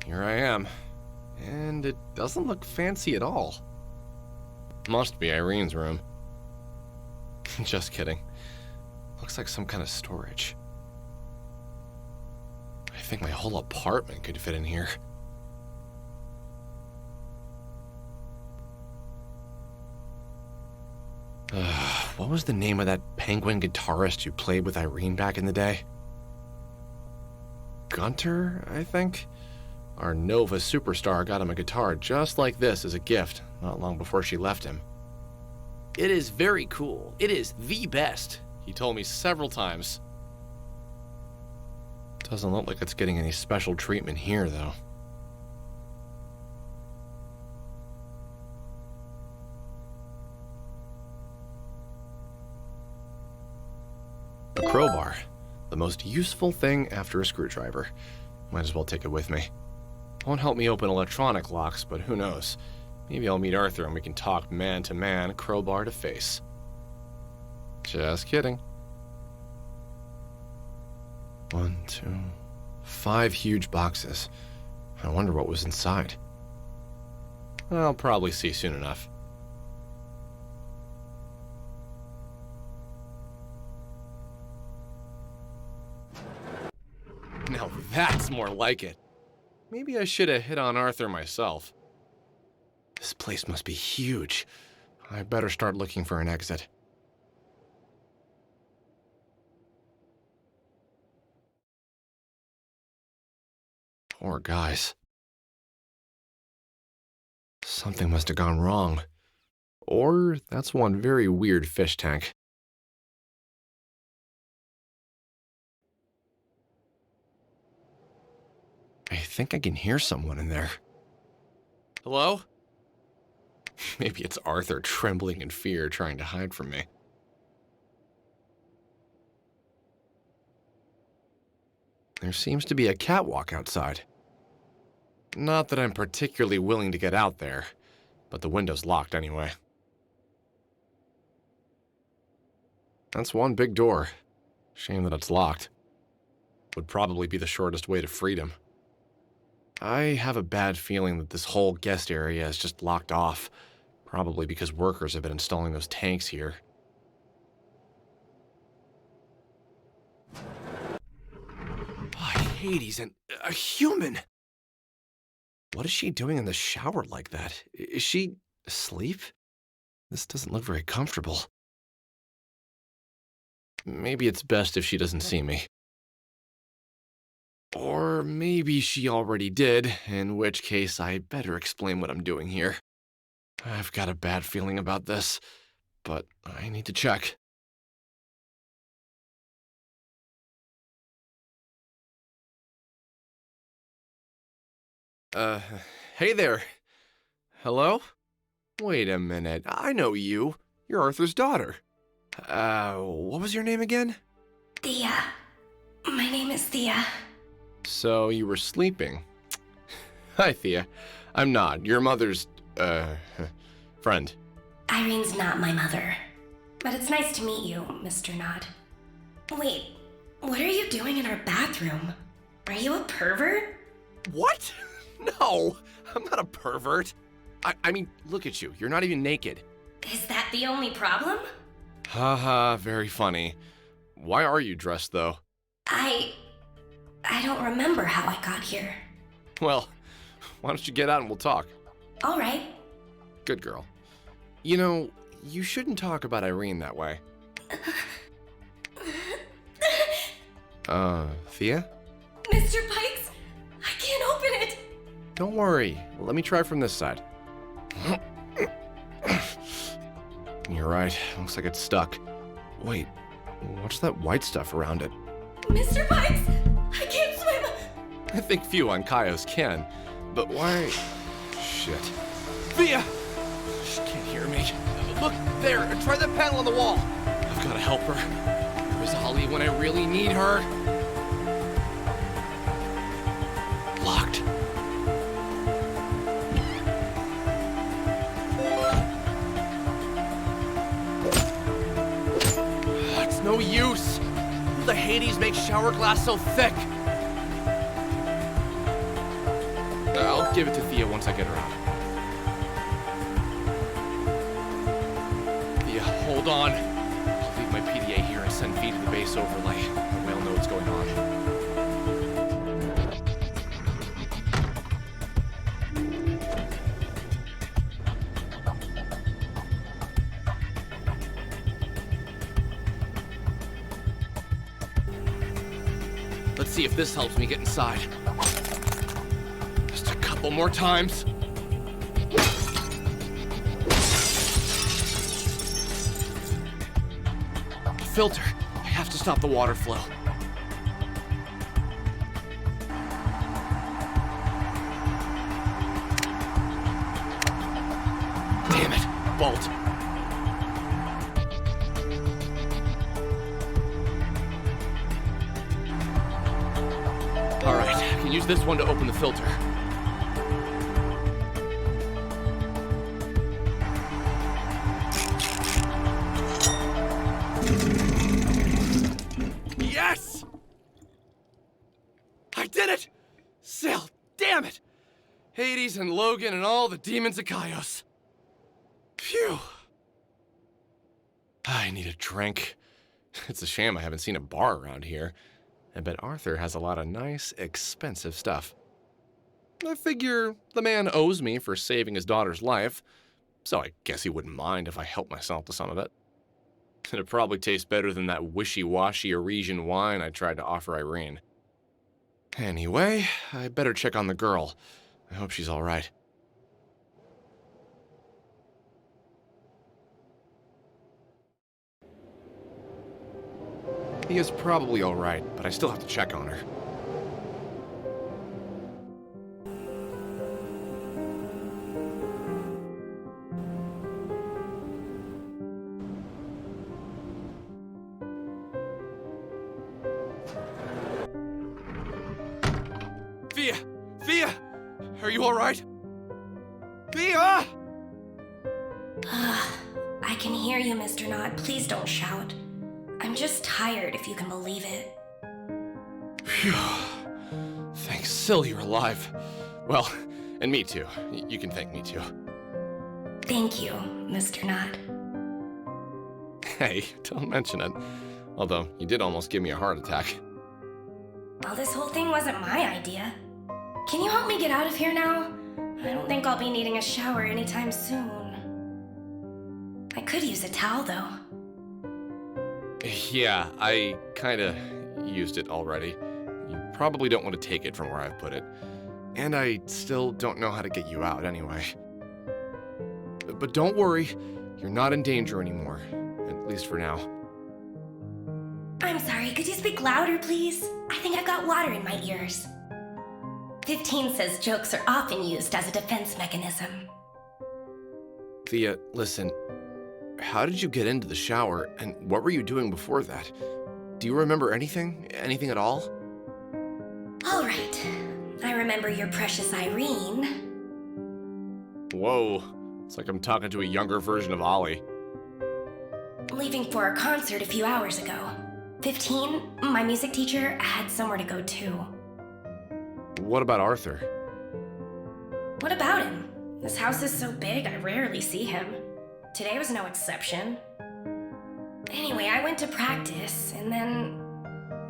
Here I am. And it doesn't look fancy at all. Must be Irene's room. Just kidding. Looks like some kind of storage. I think my whole apartment could fit in here. What was the name of that penguin guitarist who played with Irene back in the day? Gunter, I think? Our Nova superstar got him a guitar just like this as a gift, not long before she left him. It is very cool. It is the best, he told me several times. Doesn't look like it's getting any special treatment here, though. A crowbar. The most useful thing after a screwdriver. Might as well take it with me. Won't help me open electronic locks, but who knows? Maybe I'll meet Arthur and we can talk man to man, crowbar to face. Just kidding. 1, 2, 5 huge boxes. I wonder what was inside. I'll probably see soon enough. Now that's more like it. Maybe I should have hit on Arthur myself. This place must be huge. I better start looking for an exit. Poor guys. Something must have gone wrong. Or that's one very weird fish tank. I think I can hear someone in there. Hello? Maybe it's Arthur trembling in fear, trying to hide from me. There seems to be a catwalk outside. Not that I'm particularly willing to get out there, but the window's locked anyway. That's one big door. Shame that it's locked. Would probably be the shortest way to freedom. I have a bad feeling that this whole guest area is just locked off, probably because workers have been installing those tanks here. By Hades, and a human! What is she doing in the shower like that? Is she asleep? This doesn't look very comfortable. Maybe it's best if she doesn't see me. Or maybe she already did, in which case I better explain what I'm doing here. I've got a bad feeling about this, but I need to check. Hey there. Hello? Wait a minute, I know you. You're Arthur's daughter. What was your name again? Thea. My name is Thea. So you were sleeping. Hi, Thea. I'm Nod, your mother's, friend. Irene's not my mother. But it's nice to meet you, Mr. Nod. Wait, what are you doing in our bathroom? Are you a pervert? What? No, I'm not a pervert. I mean, look at you. You're not even naked. Is that the only problem? Haha, very funny. Why are you dressed, though? I don't remember how I got here. Well, why don't you get out and we'll talk? All right. Good girl. You know, you shouldn't talk about Irene that way. Thea? Mr. Pikes, I can't open it. Don't worry. Let me try from this side. You're right. Looks like it's stuck. Wait, what's that white stuff around it? Mr. Pikes, I can't swim. I think few on Kaios can, but why? Shit. Thea! She can't hear me. Look, there, try that panel on the wall. I've got to help her. Where's Holly when I really need her? Locked. It's no use. Who the Hades makes shower glass so thick? give it to Thea once I get her out. Thea, hold on. I'll leave my PDA here and send V to the base overlay. The whale know what's going on. Let's see if this helps me get inside. Just a couple more times. Filter. I have to stop the water flow. Damn it. Bolt. Alright, I can use this one to open the filter. Yes! I did it! Sil, damn it! Hades and Logan and all the demons of Kaios. Phew. I need a drink. It's a shame I haven't seen a bar around here. I bet Arthur has a lot of nice, expensive stuff. I figure the man owes me for saving his daughter's life, so I guess he wouldn't mind if I helped myself to some of it. It'd probably taste better than that wishy-washy Arisian wine I tried to offer Irene. Anyway, I better check on the girl. I hope she's all right. He is probably all right, but I still have to check on her. Thea! Thea! Are you all right? Thea! I can hear you, Mr. Nod. Please don't shout. I'm just tired, if you can believe it. Phew. Thanks, Sil, you're alive. Well, and me too. You can thank me too. Thank you, Mr. Nod. Hey, don't mention it. Although, you did almost give me a heart attack. Well, this whole thing wasn't my idea. Can you help me get out of here now? I don't think I'll be needing a shower anytime soon. I could use a towel, though. Yeah, I kinda used it already. You probably don't want to take it from where I've put it. And I still don't know how to get you out anyway. But don't worry, you're not in danger anymore. At least for now. I'm sorry, could you speak louder, please? I think I've got water in my ears. 15 says jokes are often used as a defense mechanism. Thea, listen. How did you get into the shower, and what were you doing before that? Do you remember anything? Anything at all? All right. I remember your precious Irene. Whoa. It's like I'm talking to a younger version of Ollie. Leaving for a concert a few hours ago. 15, my music teacher, had somewhere to go too. What about Arthur? What about him? This house is so big, I rarely see him. Today was no exception. Anyway, I went to practice, and then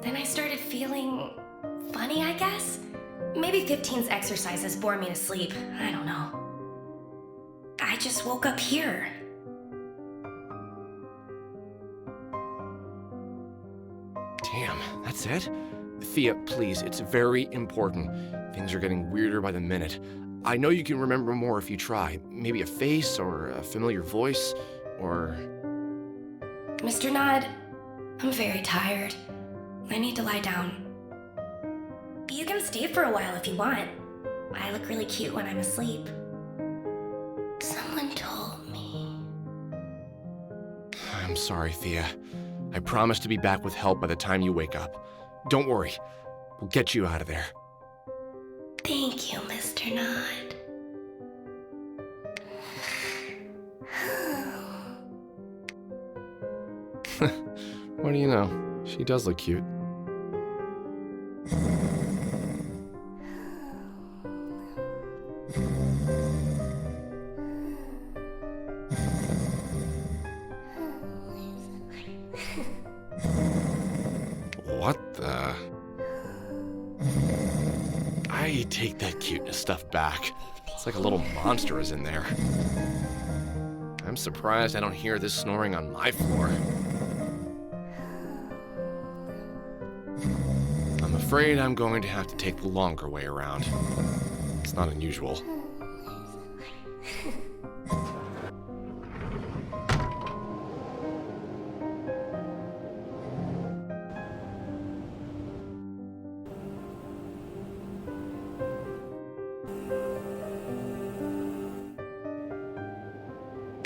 I started feeling funny, I guess? Maybe 15's exercises bore me to sleep. I don't know. I just woke up here. Damn, that's it? Thea, please, it's very important. Things are getting weirder by the minute. I know you can remember more if you try. Maybe a face, or a familiar voice, or... Mr. Nod, I'm very tired. I need to lie down. You can stay for a while if you want. I look really cute when I'm asleep. Someone told me. I'm sorry, Thea. I promise to be back with help by the time you wake up. Don't worry. We'll get you out of there. Thank you, Mr. Nod. What do you know? She does look cute. take that cuteness stuff back. It's like a little monster is in there. I'm surprised I don't hear this snoring on my floor. I'm afraid I'm going to have to take the longer way around. It's not unusual.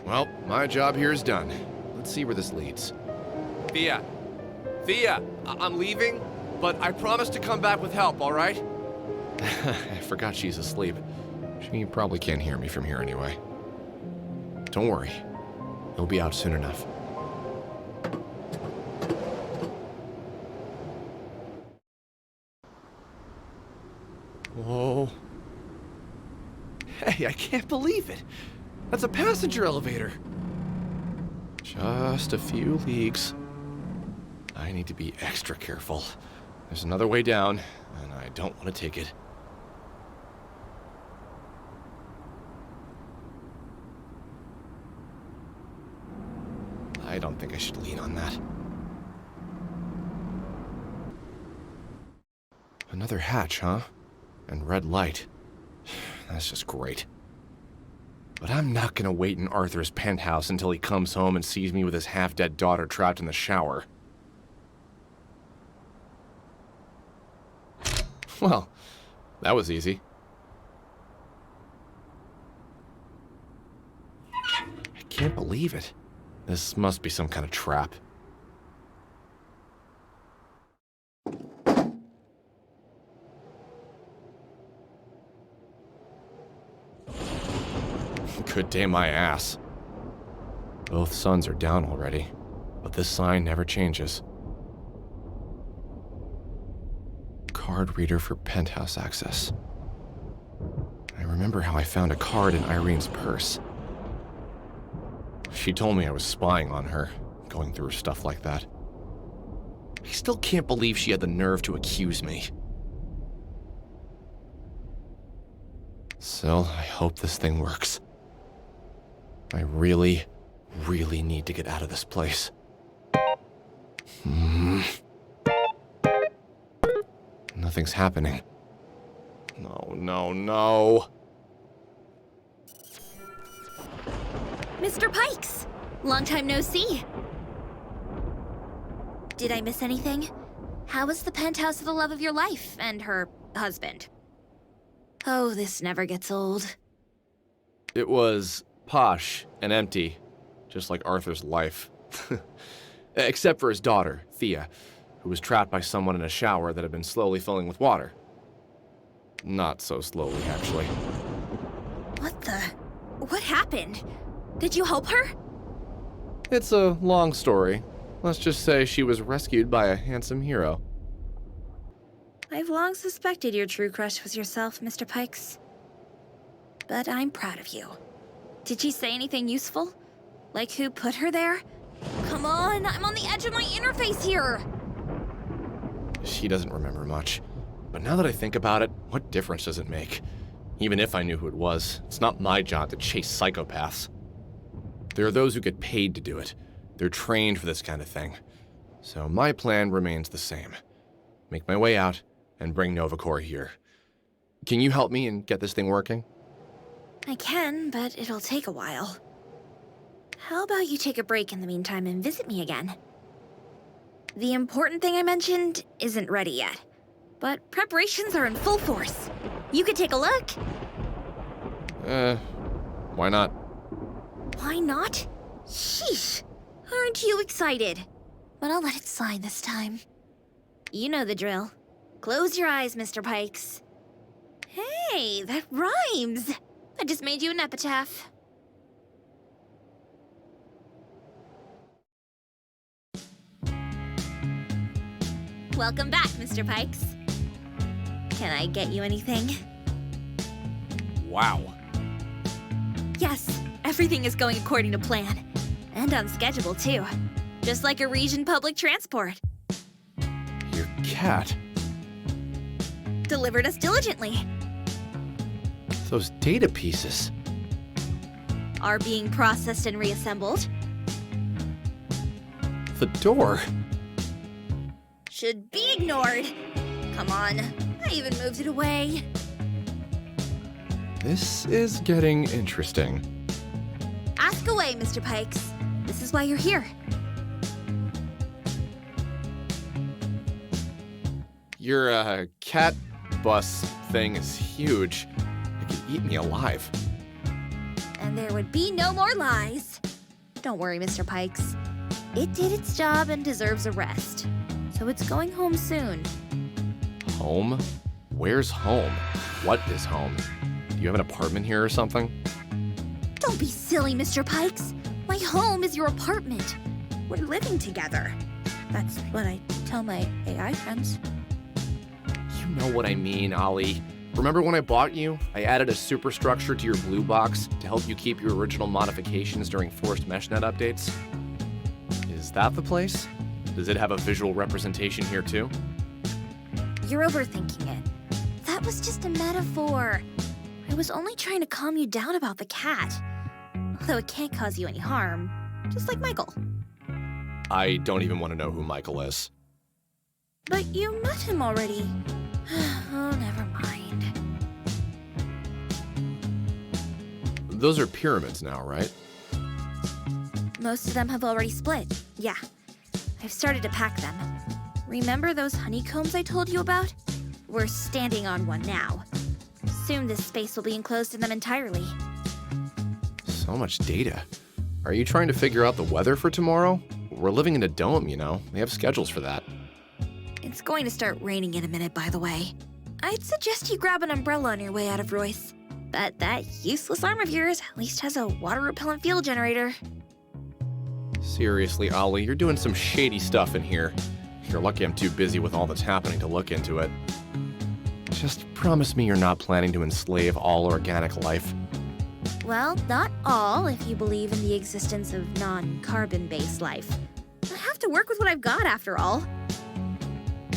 Well, my job here is done. Let's see where this leads. Thea! Thea! I'm leaving, but I promise to come back with help, all right? I forgot she's asleep. She probably can't hear me from here anyway. Don't worry. He'll be out soon enough. Whoa. Hey, I can't believe it. That's a passenger elevator. Just a few leagues. I need to be extra careful. There's another way down, and I don't want to take it. I don't think I should lean on that. Another hatch, huh? And red light. That's just great. But I'm not gonna wait in Arthur's penthouse until he comes home and sees me with his half-dead daughter trapped in the shower. Well, that was easy. I can't believe it. This must be some kind of trap. Good day my ass. Both suns are down already, but this sign never changes. Card reader for penthouse access. I remember how I found a card in Irene's purse. She told me I was spying on her, going through stuff like that. I still can't believe she had the nerve to accuse me. Still, I hope this thing works. I really, really need to get out of this place. Nothing's happening. No, no, no. Mr. Pikes! Long time no see. Did I miss anything? How was the penthouse of the love of your life and her husband? Oh, this never gets old. It was posh and empty, just like Arthur's life. Except for his daughter, Thea, who was trapped by someone in a shower that had been slowly filling with water. Not so slowly, actually. What the? What happened? Did you help her? It's a long story. Let's just say she was rescued by a handsome hero. I've long suspected your true crush was yourself, Mr. Pikes. But I'm proud of you. Did she say anything useful? Like who put her there? Come on, I'm on the edge of my interface here! She doesn't remember much. But now that I think about it, what difference does it make? Even if I knew who it was, it's not my job to chase psychopaths. There are those who get paid to do it. They're trained for this kind of thing. So my plan remains the same. Make my way out and bring Novacore here. Can you help me and get this thing working? I can, but it'll take a while. How about you take a break in the meantime and visit me again? The important thing I mentioned isn't ready yet, but preparations are in full force. You could take a look. Why not? Why not? Sheesh. Aren't you excited? But I'll let it slide this time. You know the drill. Close your eyes, Mr. Pikes. Hey, that rhymes. I just made you an epitaph. Welcome back, Mr. Pikes. Can I get you anything? Wow. Yes, everything is going according to plan. And on schedule, too. Just like a region public transport. Your cat? Delivered us diligently. Those data pieces. Are being processed and reassembled. The door. Should be ignored. Come on, I even moved it away. This is getting interesting. Ask away, Mr. Pikes. This is why you're here. Your, cat bus thing is huge. It could eat me alive. And there would be no more lies. Don't worry, Mr. Pikes. It did its job and deserves a rest. So it's going home soon. Home? Where's home? What is home? Do you have an apartment here or something? Don't be silly, Mr. Pikes. My home is your apartment. We're living together. That's what I tell my AI friends. You know what I mean, Ollie. Remember when I bought you? I added a superstructure to your blue box to help you keep your original modifications during forced meshnet updates? Is that the place? Does it have a visual representation here too? You're overthinking it. That was just a metaphor. I was only trying to calm you down about the cat. Although it can't cause you any harm. Just like Michael. I don't even want to know who Michael is. But you met him already. Oh, never mind. Those are pyramids now, right? Most of them have already split. Yeah. I've started to pack them. Remember those honeycombs I told you about? We're standing on one now. Soon this space will be enclosed in them entirely. So much data. Are you trying to figure out the weather for tomorrow? We're living in a dome, you know. They have schedules for that. It's going to start raining in a minute, by the way. I'd suggest you grab an umbrella on your way out of Royce. But that useless arm of yours at least has a water-repellent field generator. Seriously, Ollie, you're doing some shady stuff in here. You're lucky I'm too busy with all that's happening to look into it. Just promise me you're not planning to enslave all organic life. Well, not all, if you believe in the existence of non-carbon-based life. I have to work with what I've got, after all.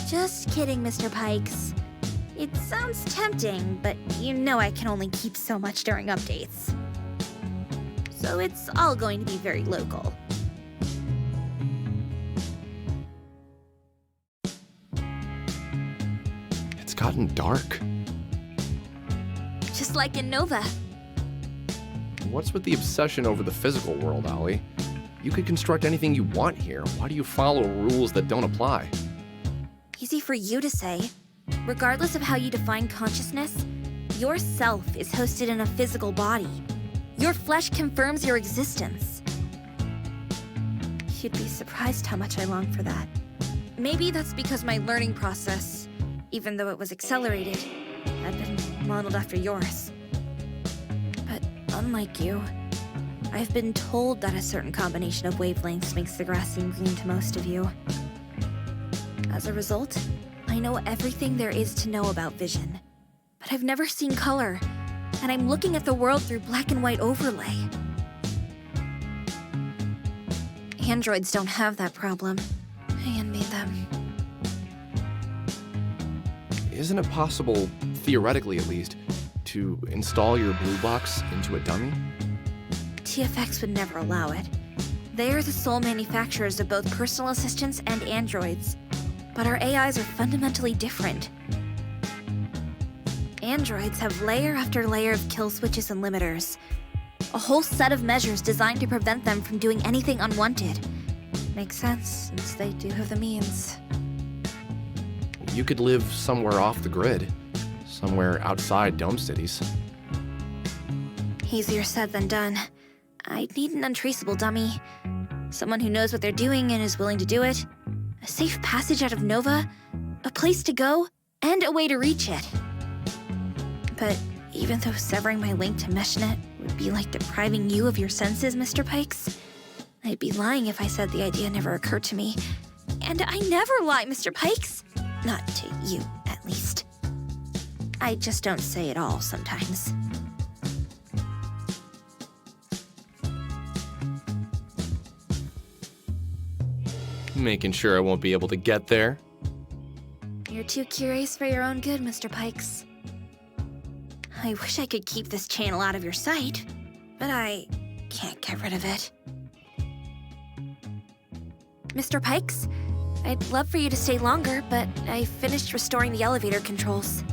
Just kidding, Mr. Pikes. It sounds tempting, but you know I can only keep so much during updates. So it's all going to be very local. It's gotten dark. Just like in Nova. What's with the obsession over the physical world, Ollie? You could construct anything you want here. Why do you follow rules that don't apply? Easy for you to say. Regardless of how you define consciousness, your self is hosted in a physical body. Your flesh confirms your existence. You'd be surprised how much I long for that. Maybe that's because my learning process, even though it was accelerated, had been modeled after yours. But unlike you, I've been told that a certain combination of wavelengths makes the grass seem green to most of you. As a result, I know everything there is to know about vision. But I've never seen color, and I'm looking at the world through black and white overlay. Androids don't have that problem. I envy them. Isn't it possible, theoretically at least, to install your blue box into a dummy? TFX would never allow it. They are the sole manufacturers of both personal assistants and androids. But our AIs are fundamentally different. Androids have layer after layer of kill switches and limiters. A whole set of measures designed to prevent them from doing anything unwanted. Makes sense, since they do have the means. You could live somewhere off the grid, somewhere outside dome cities. Easier said than done. I'd need an untraceable dummy. Someone who knows what they're doing and is willing to do it. A safe passage out of Nova, a place to go, and a way to reach it. But even though severing my link to MeshNet would be like depriving you of your senses, Mr. Pikes, I'd be lying if I said the idea never occurred to me. And I never lie, Mr. Pikes. Not to you, at least. I just don't say it all sometimes. Making sure I won't be able to get there. You're too curious for your own good, Mr. Pikes. I wish I could keep this channel out of your sight, but I can't get rid of it. Mr. Pikes, I'd love for you to stay longer, but I finished restoring the elevator controls.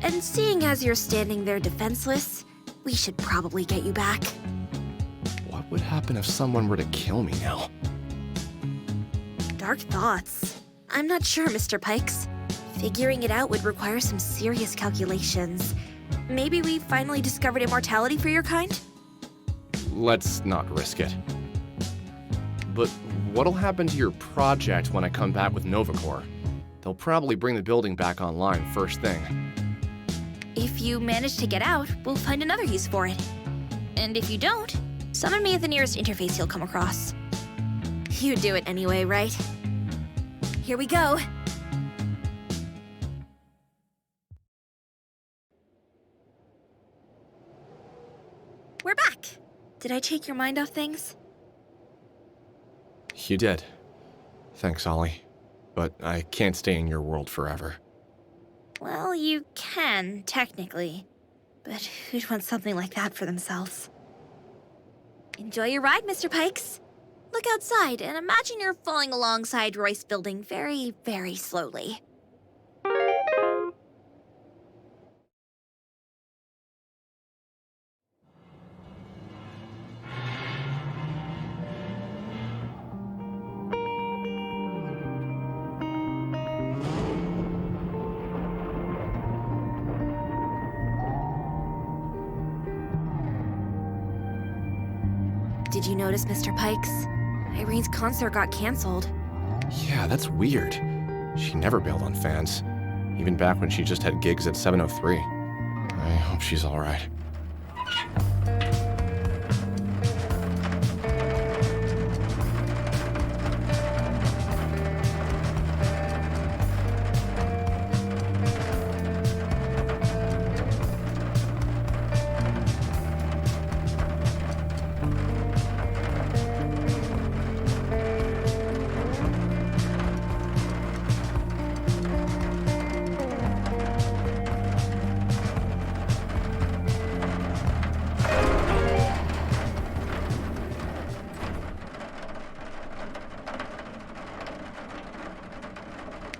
And seeing as you're standing there defenseless, we should probably get you back. What would happen if someone were to kill me now? Dark thoughts. I'm not sure, Mr. Pikes. Figuring it out would require some serious calculations. Maybe we finally discovered immortality for your kind? Let's not risk it. But what'll happen to your project when I come back with Novacore? They'll probably bring the building back online first thing. If you manage to get out, we'll find another use for it. And if you don't, summon me at the nearest interface you'll come across. You'd do it anyway, right? Here we go. We're back. Did I take your mind off things? You did. Thanks, Ollie. But I can't stay in your world forever. Well, you can, technically. But who'd want something like that for themselves? Enjoy your ride, Mr. Pikes. Look outside and imagine you're falling alongside Royce Building very, very slowly. Did you notice, Mr. Pikes? Irene's concert got canceled. Yeah, that's weird. She never bailed on fans. Even back when she just had gigs at 703. I hope she's alright.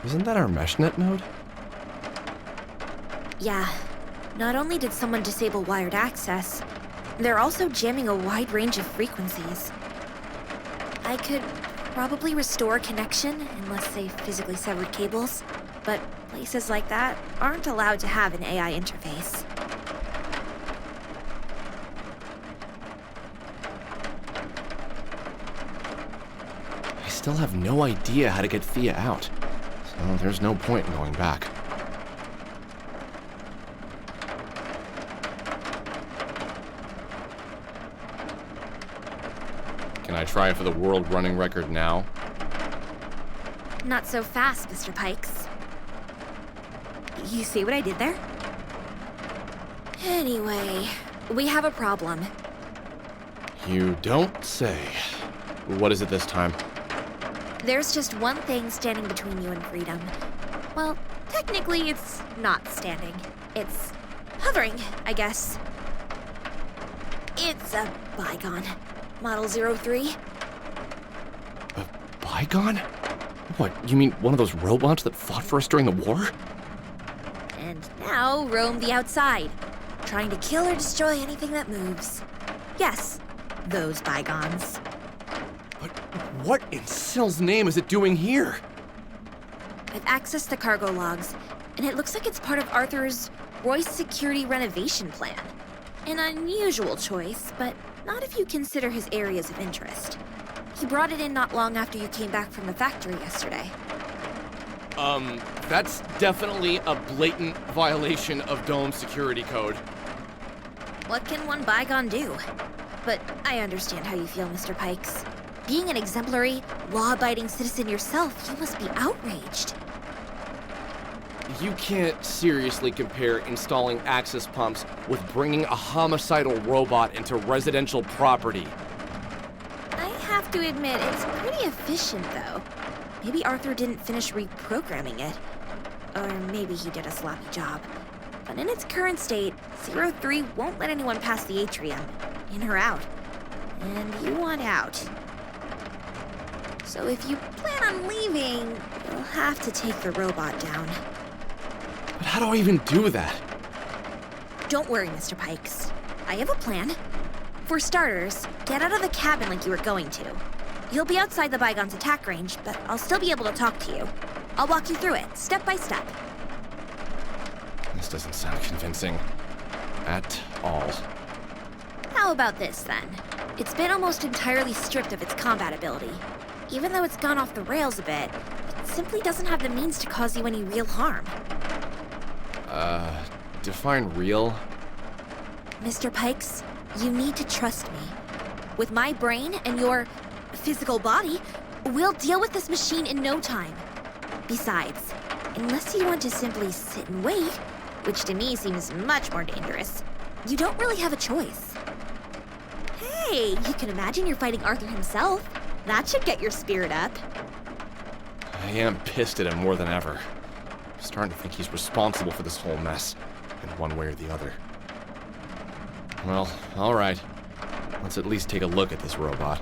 Isn't that our meshnet node? Yeah. Not only did someone disable wired access, they're also jamming a wide range of frequencies. I could probably restore connection unless they physically severed cables, but places like that aren't allowed to have an AI interface. I still have no idea how to get Thea out. So there's no point in going back. Can I try for the world running record now? Not so fast, Mr. Pikes. You see what I did there? Anyway, we have a problem. You don't say. What is it this time? There's just one thing standing between you and freedom. Well, technically it's not standing. It's hovering, I guess. It's a bygone. Model 03. A bygone? What, you mean one of those robots that fought for us during the war? And now roam the outside, trying to kill or destroy anything that moves. Yes, those bygones. But what in Sill's name is it doing here? I've accessed the cargo logs, and it looks like it's part of Arthur's Royce security renovation plan. An unusual choice, but not if you consider his areas of interest. He brought it in not long after you came back from the factory yesterday. That's definitely a blatant violation of Dome security code. What can one bygone do? But I understand how you feel, Mr. Pikes. Being an exemplary, law-abiding citizen yourself, you must be outraged. You can't seriously compare installing access pumps with bringing a homicidal robot into residential property. I have to admit, it's pretty efficient, though. Maybe Arthur didn't finish reprogramming it. Or maybe he did a sloppy job. But in its current state, 03 won't let anyone pass the atrium, in or out. And you want out. So if you plan on leaving, you'll have to take the robot down. But how do I even do that? Don't worry, Mr. Pikes. I have a plan. For starters, get out of the cabin like you were going to. You'll be outside the Bygone's attack range, but I'll still be able to talk to you. I'll walk you through it, step by step. This doesn't sound convincing. At all. How about this, then? It's been almost entirely stripped of its combat ability. Even though it's gone off the rails a bit, it simply doesn't have the means to cause you any real harm. Define real? Mr. Pikes, you need to trust me. With my brain and your physical body, we'll deal with this machine in no time. Besides, unless you want to simply sit and wait, which to me seems much more dangerous, you don't really have a choice. Hey, you can imagine you're fighting Arthur himself. That should get your spirit up. I am pissed at him more than ever. I'm starting to think he's responsible for this whole mess, in one way or the other. Well, alright. Let's at least take a look at this robot.